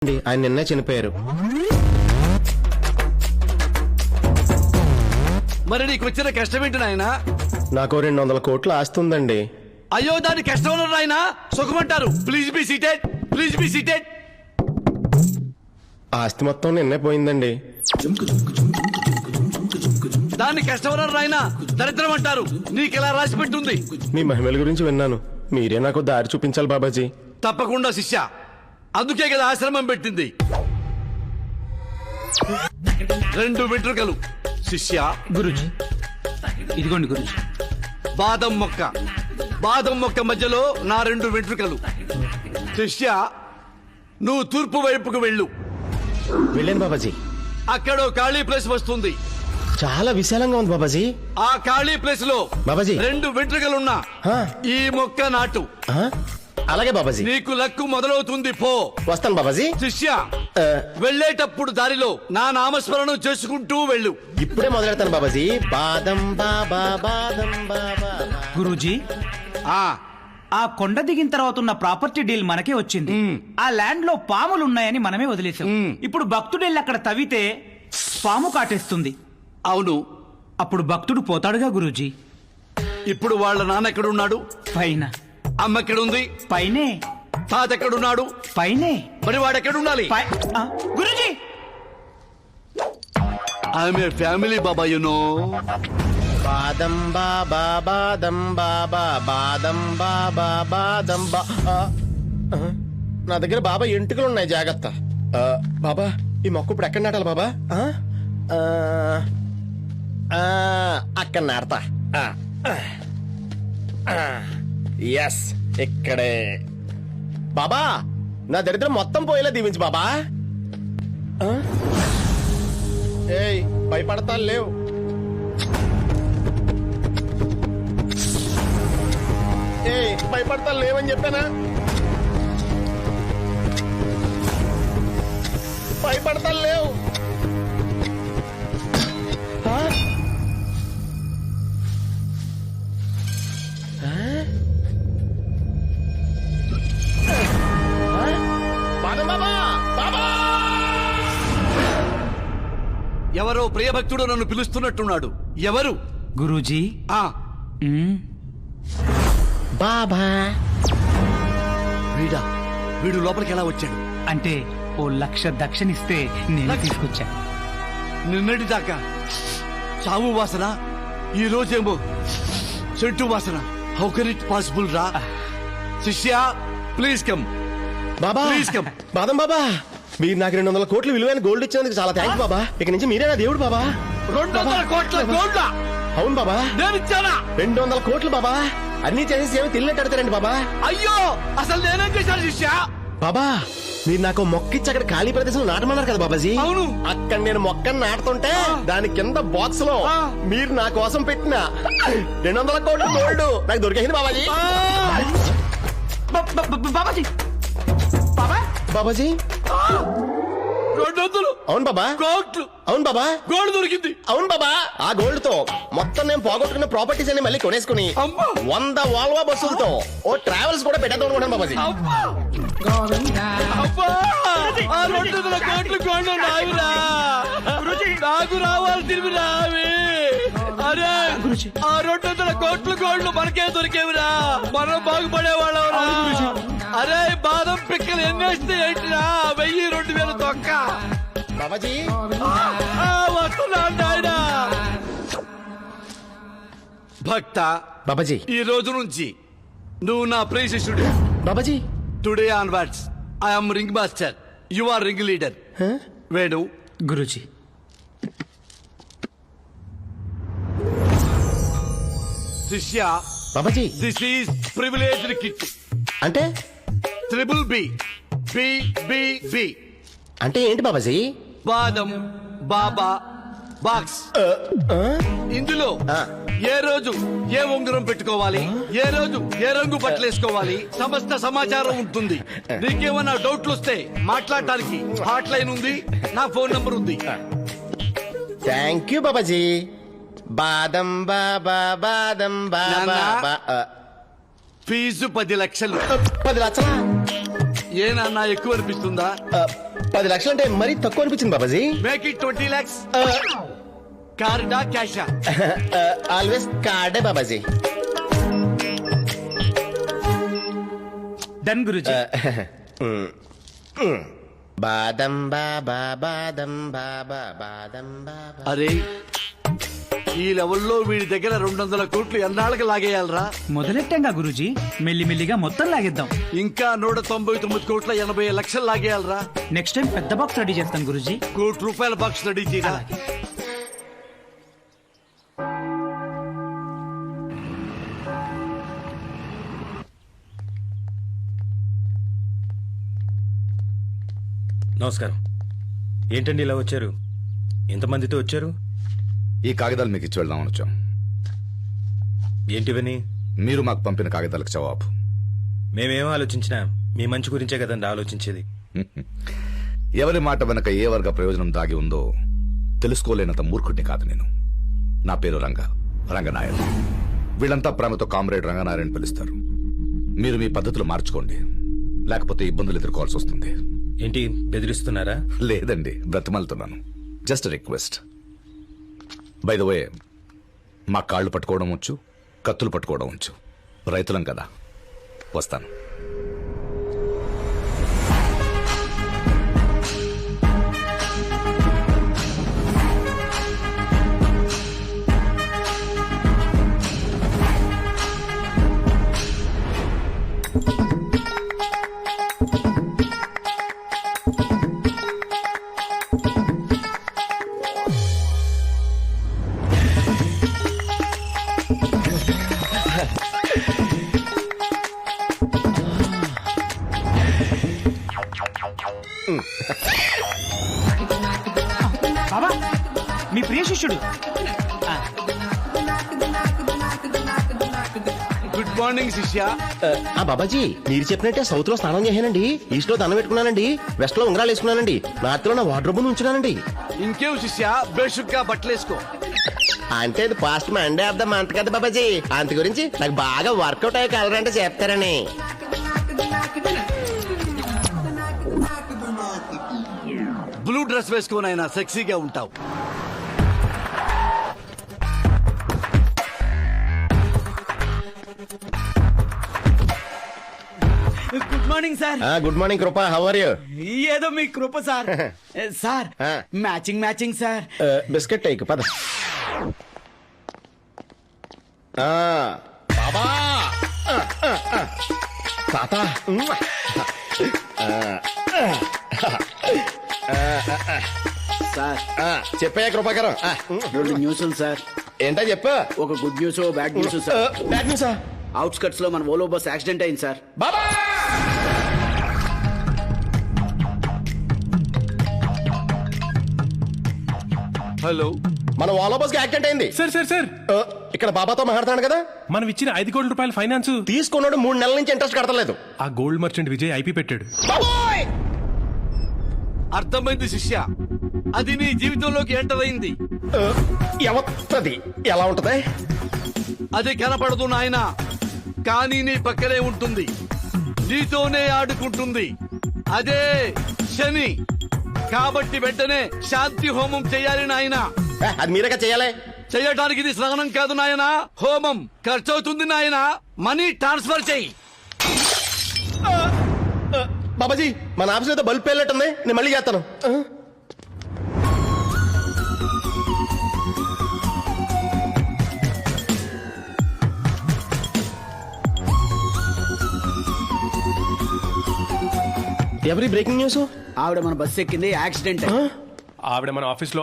ఆయన నిన్నే చనిపోయారు. మరి నీకు వచ్చిన కష్టం ఏంటి నాయన? నాకు 200 కోట్ల ఆస్తి ఉందండి. అయ్యో దాని కష్టంలో నాయన సుఖమంటారు. Please be seated, please be seated. ఆస్తి మొత్తం నిన్నే పోయిందండి. దాన్ని కష్టంలో నాయన దరిద్రం అంటారు. నీకెలా రాసి పెట్టుంది? మీ మహిమల గురించి విన్నాను. మీరే నాకు దారి చూపించాలి బాబాజీ. తప్పకుండా శిష్య, అందుకే కదా ఆశ్రమం పెట్టింది. 2 వెంట్రుకలు శిష్య. గురుజీ ఇదిగోండి గురుజీ. బాదం మొక్క మధ్యలో నా 2 వెంట్రుకలు. శిష్య, నువ్వు తూర్పు వైపుకు వెళ్ళు. వెళ్ళాను బాబాజీ. అక్కడో ఖాళీ ప్లేస్ వస్తుంది. చాలా విశాలంగా ఉంది బాబాజీ. ఆ ఖాళీ ప్లేస్ లో బాబాజీ 2 వెంట్రుకలున్నా ఈ మొక్క నాటు. అలాగే బాబాజీ. నీకు లక్కు మొదలవుతుంది. పో. వస్తాను బాబాజీ. శిష్య, వెళ్ళేటప్పుడు దారిలో నా నామస్మరణం చేసుకుంటూ వెళ్ళు. ఇప్పుడే మొదలెడతాను బాబాజీ. బాదం బాబా బాదం బాబా. గురూజీ, ఆ కొండ దిగిన తర్వాత ఉన్న ప్రాపర్టీ డీల్ మనకే వచ్చింది. ఆ ల్యాండ్ లో పాములు ఉన్నాయని మనమే వదిలేసాం. ఇప్పుడు భక్తుడు వెళ్ళి అక్కడ తవ్వితే పాము కాటేస్తుంది. అవును. అప్పుడు భక్తుడు పోతాడుగా గురూజీ. ఇప్పుడు వాళ్ళ నాన్న ఎక్కడున్నాడు? పైన. అమ్మ ఎక్కడుంది? పైనే. తాత ఎక్కడున్నాడు? పైనే. మరి వాడు ఎక్కడుండాలి? Guruji, I'm a family baba, you know. బాదం బాబా బాదం బాబా బాదం బాబా బాదం బా. నా దగ్గర బాబా ఎంటుకలు ఉన్నాయి, జాగ్రత్త. బాబా, ఈ మొక్క ఇప్పుడు ఎక్కడ నాటాలి బాబా? అక్కడ నాడతా. ఎస్, ఇక్కడే. బాబా, నా దరిద్రం మొత్తం పోయేలా దీవించు బాబా. ఏయ్, భయపడతా లేవు. ఏయ్, భయపడతా లేవని చెప్పానా? భయపడతా లేవు. ఎవరో ప్రియభక్తుడు నన్ను పిలుస్తున్నట్టున్నాడు. ఎవరు? గురూజీ. బాబా. వీడు లోపలికి ఎలా వచ్చాడు? అంటే 1,00,000 దక్షిణిస్తే నేను తీసుకొచ్చా. నిన్నటి దాకా చావు వాసన, ఈ రోజేమో చెట్టు వాసన. హౌ కెన్ ఇట్ పాసిబుల్ రా? శిష్య, please come. Baba, please come. బాదం బాబా, మీరు నాకు 200 కోట్లు విలువైన గోల్డ్ ఇచ్చినందుకు చాలా థ్యాంక్స్ బాబా. ఇక నుంచి మీరే నా దేవుడు బాబా. 200 కోట్ల గోల్డ్? అవును బాబా. నేను ఇచ్చానా? 200 కోట్లు బాబా. అన్ని చేసేసి ఏమో తిన్నట్టు అడతారండి బాబా. అయ్యో, అసలు నేనేం చేశాను శిష్య? బాబా, మీరు నాకు మొక్క ఇచ్చి అక్కడ ఖాళీ ప్రదేశం నాటమన్నారు కదా బాబాజీ. అవును. అక్కడ నేను మొక్కను నాటుతుంటే దాని కింద బాక్స్ లో మీరు నా కోసం పెట్టిన 200 కోట్ల గోల్డ్ నాకు దొరికేసింది బాబాజీ. బాబాజీ, బాబా, బాబాజీ. 200 అవును బాబా. కోట్లు? అవును బాబా. గోల్డ్ దొరికింది. అవును బాబా. ఆ గోల్డ్ తో మొత్తం నేను పోగొట్టుకున్న ప్రాపర్టీస్ అన్ని మళ్ళీ కొనేసుకుని 100 వాల్వా బస్సులతో ఓ ట్రావెల్స్ కూడా పెట్టేద్దాం అనుకున్నాను బాబాజీ. ఆ 200 కోట్లు గోల్డ్ నావిరా. నాకు రావాల్సినవి రావి. అరే, ఆ 200 కోట్లు గోల్డ్ మనకే దొరికేవిరా. మనం బాగుపడేవాళ్ళవరా. అరే, బాదం పిక్కలు ఎన్నేస్తే ఏంటిరా? 1000-2000 తొక్క బాబాజీ. వస్తున్నా నాయనా. భక్త బాబాజీ, ఈ రోజు నుంచి నువ్వు నా ప్రియ శిష్యుడు. Babaji. Today onwards I'm ring master, you are ring leader. Venu. Guruji. శిష్య, Babaji. This is privileged kit. అంటే? Triple B. B B B అంటే ఏంటి బాబాజీ? బాదం బాబా బాక్స్. ఇందులో ఏ రోజు ఏ ఉంగరం పెట్టుకోవాలి, ఏ రోజు ఏ రంగు బట్టలు వేసుకోవాలి, సమస్త సమాచారం ఉంటుంది. నీకేమన్నా డౌట్లు వస్తే మాట్లాడటానికి హాట్ లైన్ ఉంది, నా ఫోన్ నంబర్ ఉంది. Thank you Babaji. బాదం బాబా బాదం బాబా. ఫీజు 10 లక్షలు. 10 లక్షలా? ఏ నాన్న ఎక్కువ అనిపిస్తుందా? 10 లక్షలు అంటే మరీ తక్కువ అనిపించింది బాబాజీ. Make it 20 lakhs. కార్డా క్యాషా? ఆల్వేస్ కార్డే బాబాజీ. డన్ గురుజీ. బాదం బాబా బాదం బాబా బాదం బాబా. అరే ఈ లెవెల్లో వీడి దగ్గర 200 కోట్లు ఎన్నాళ్ళకి లాగేయాలరా? మొదలెట్టంగా గురుజీ, మెల్లిమెల్లిగా మొత్తం లాగేద్దాం. ఇంకా 199 కోట్ల 80 లక్షలు లాగేయాలరా? నెక్స్ట్ టైం పెద్ద బాక్స్ రెడీ చేస్తాను గురుజీ. ₹1 బాక్స్ రెడీ చేయరా? నమస్కారం. ఏంటండి ఇలా వచ్చారు? ఎంతమందితో వచ్చారు? ఈ కాగితాలు మీకు ఇచ్చి వెళ్దామని వచ్చాం. ఏంటివని? మీరు మాకు పంపిన కాగితాలకు జవాబు. మేమేం ఆలోచించినా మీ మంచి గురించే కదండి ఆలోచించేది. ఎవరి మాట వెనక ఏ వర్గ ప్రయోజనం దాగి ఉందో తెలుసుకోలేనంత మూర్ఖుడిని కాదు నేను. నా పేరు రంగనాయర్. వీళ్ళంతా ప్రేమతో కామ్రేడ్ రంగనాయర్ పిలుస్తారు. మీరు మీ పద్ధతులు మార్చుకోండి, లేకపోతే ఇబ్బందులు ఎదుర్కోవాల్సి వస్తుంది. ఏంటి బెదిరిస్తున్నారా? లేదండి, బ్రతిమాలుతున్నాను. Just request. By the way, మా కాళ్ళు పట్టుకోవడం వచ్చు, కత్తులు పట్టుకోవడం వచ్చు. రైతులం కదా. వస్తాను. బాబా, మీ ప్రియ శిష్యుడు. గుడ్ మార్నింగ్ శిష్య. బాబాజీ, మీరు చెప్పినట్టే సౌత్ లో స్నానం చేశానండి, ఈస్ట్ లో దండం పెట్టుకున్నానండి, వెస్ట్ లో ఉంగరాలు వేసుకున్నానండి, నార్త్ లో నా వార్డ్రోబ్ ఉంచున్నానండి. ఇంకేం శిష్య, బేషుగ్గా బట్టలేసుకో. అంటే ఇది past Monday of the month కదా బాబాజీ, అంత గురించి నాకు బాగా వర్కౌట్ అయ్యే కలర్ అంటే చెప్తారని. బ్లూ డ్రెస్ వేసుకొని ఆయన సెక్సీగా ఉంటావు. Good morning sir. Good morning Kripa, how are you? ఏదో మీ కృప sir. Sir matching matching sir. Biscuit టైక్ పద. బాబా తాత సార్ చెప్పాయా కృపాకరం? 2 న్యూస్లు సార్. ఏంటో చెప్పు. ఒక good news, bad news sir. Bad న్యూసా? అవుట్స్కట్స్ లో మన ఓలో బస్ యాక్సిడెంట్ అయింది సార్. బాబా హలో, మన ఓలా బస్ కి యాక్సిడెంట్ అయింది. సార్ ఇక్కడ బాబాతో మాట్లాడుతున్నాను కదా. మనం ఇచ్చిన 5 కోట్ల రూపాయల ఫైనాన్స్ తీసుకున్నాడు 3 నెలల నుంచి ఇంట్రెస్ట్ కడతలేదు. ఆ గోల్డ్ మర్చెంట్ విజయ్ ఐపీ పెట్టాడు. బాబోయ్! అర్థమైంది శిష్య, అది నీ జీవితంలోకి ఎంటర్ అయింది. ఎవత్తది ఎలా ఉంటది? అది కనపడదు నాయనా, కానీ నీ పక్కనే ఉంటుంది, నీతోనే ఆడుకుంటుంది. అదే శని. కాబట్టి వెంటనే శాంతి హోమం చేయాలి నాయనా. అది మీరేగా చేయాలి. చేయడానికి ఇది స్నానం కాదు నాయనా, హోమం. ఖర్చు అవుతుంది నాయనా, మనీ ట్రాన్స్ఫర్ చెయ్యి. బాబాజీ, మన ఆఫీస్ అయితే బల్బ్ పేలినట్టుంది, నేను మళ్ళీ చేస్తాను. ఎవరి బ్రేకింగ్ న్యూస్? ఆవిడ మన బస్సు ఎక్కింది, యాక్సిడెంట్. ఆవిడ మన ఆఫీస్ లో